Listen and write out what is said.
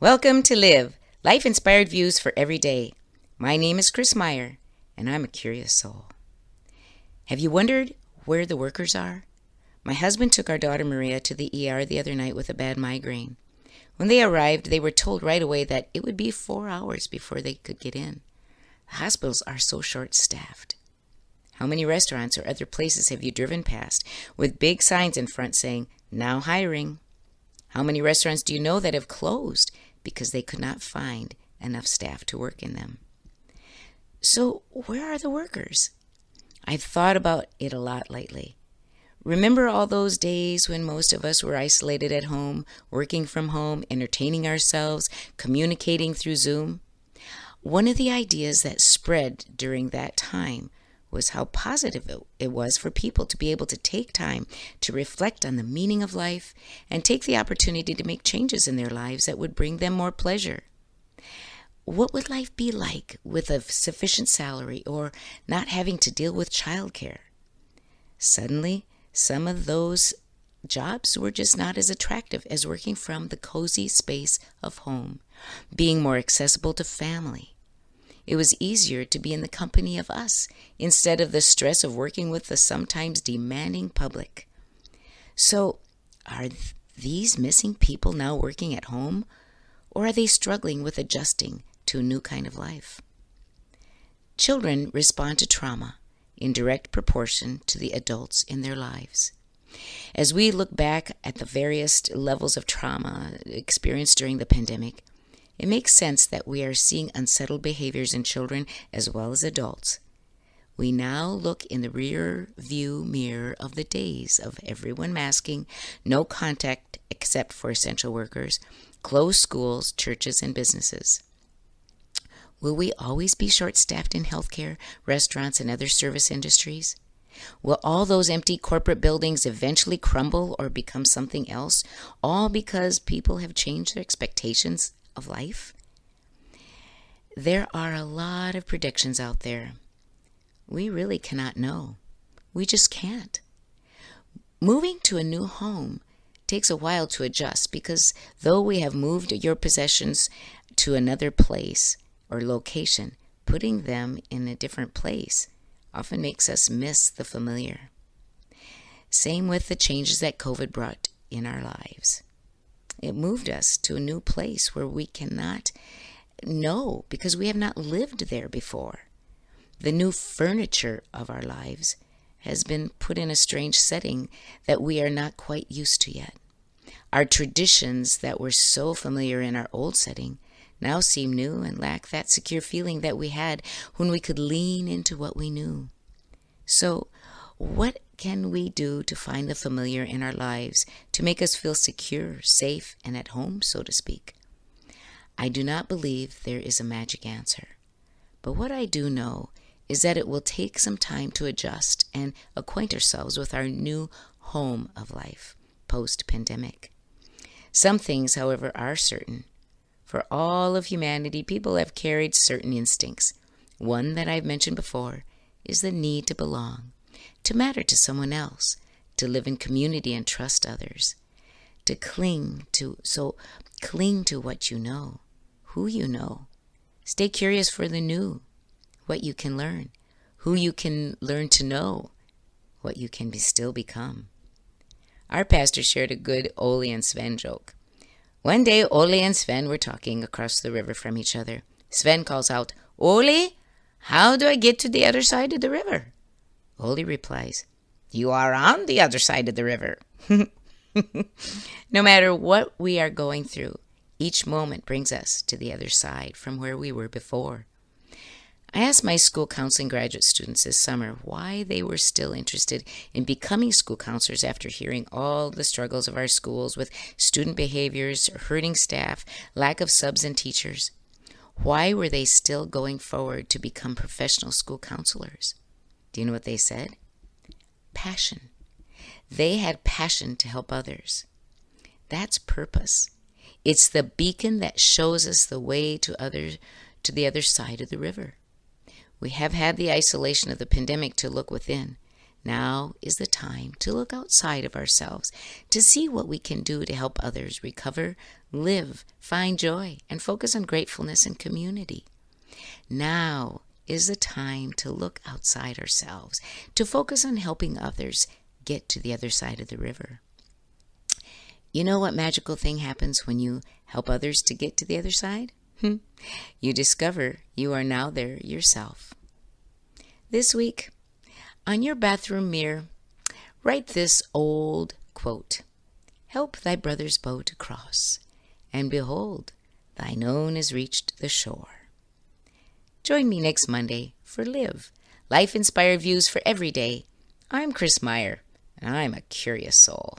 Welcome to Live, life-inspired views for every day. My name is Chris Meyer, and I'm a curious soul. Have you wondered where the workers are? My husband took our daughter Maria to the ER the other night with a bad migraine. When they arrived, they were told right away that it would be 4 hours before they could get in. The hospitals are so short-staffed. How many restaurants or other places have you driven past with big signs in front saying, "Now hiring"? How many restaurants do you know that have closed because they could not find enough staff to work in them? So where are the workers? I've thought about it a lot lately. Remember all those days when most of us were isolated at home, working from home, entertaining ourselves, communicating through Zoom? One of the ideas that spread during that time was how positive it was for people to be able to take time to reflect on the meaning of life and take the opportunity to make changes in their lives that would bring them more pleasure. What would life be like with a sufficient salary or not having to deal with childcare? Suddenly, some of those jobs were just not as attractive as working from the cozy space of home, being more accessible to family. It was easier to be in the company of us instead of the stress of working with the sometimes demanding public. So, are these missing people now working at home, or are they struggling with adjusting to a new kind of life? Children respond to trauma in direct proportion to the adults in their lives. As we look back at the various levels of trauma experienced during the pandemic, it makes sense that we are seeing unsettled behaviors in children as well as adults. We now look in the rear view mirror of the days of everyone masking, no contact except for essential workers, closed schools, churches, and businesses. Will we always be short-staffed in healthcare, restaurants, and other service industries? Will all those empty corporate buildings eventually crumble or become something else, all because people have changed their expectations of life? There are a lot of predictions out there. We really cannot know. We just can't. Moving to a new home takes a while to adjust because though we have moved your possessions to another place or location, putting them in a different place often makes us miss the familiar. Same with the changes that COVID brought in our lives. It moved us to a new place where we cannot know because we have not lived there before. The new furniture of our lives has been put in a strange setting that we are not quite used to yet. Our traditions that were so familiar in our old setting now seem new and lack that secure feeling that we had when we could lean into what we knew. So, what can we do to find the familiar in our lives to make us feel secure, safe, and at home, so to speak? I do not believe there is a magic answer. But what I do know is that it will take some time to adjust and acquaint ourselves with our new home of life, post-pandemic. Some things, however, are certain. For all of humanity, people have carried certain instincts. One that I've mentioned before is the need to belong, to matter to someone else, to live in community and trust others, to cling to what you know, who you know. Stay curious for the new, what you can learn, who you can learn to know, what you can still become. Our pastor shared a good Ole and Sven joke. One day, Ole and Sven were talking across the river from each other. Sven calls out, "Ole, how do I get to the other side of the river?" Ole replies, "You are on the other side of the river." No matter what we are going through, each moment brings us to the other side from where we were before. I asked my school counseling graduate students this summer why they were still interested in becoming school counselors after hearing all the struggles of our schools with student behaviors, hurting staff, lack of subs and teachers. Why were they still going forward to become professional school counselors? Do you know what they said? Passion. They had passion to help others. That's purpose. It's the beacon that shows us the way to the other side of the river. We have had the isolation of the pandemic to look within. Now is the time to look outside of ourselves to see what we can do to help others recover, live, find joy, and focus on gratefulness and community. Now is the time to look outside ourselves, to focus on helping others get to the other side of the river. You know what magical thing happens when you help others to get to the other side? You discover you are now there yourself. This week, on your bathroom mirror, write this old quote: "Help thy brother's boat across, and behold, thine own has reached the shore." Join me next Monday for Live, Life-Inspired Views for Every Day. I'm Chris Meyer, and I'm a curious soul.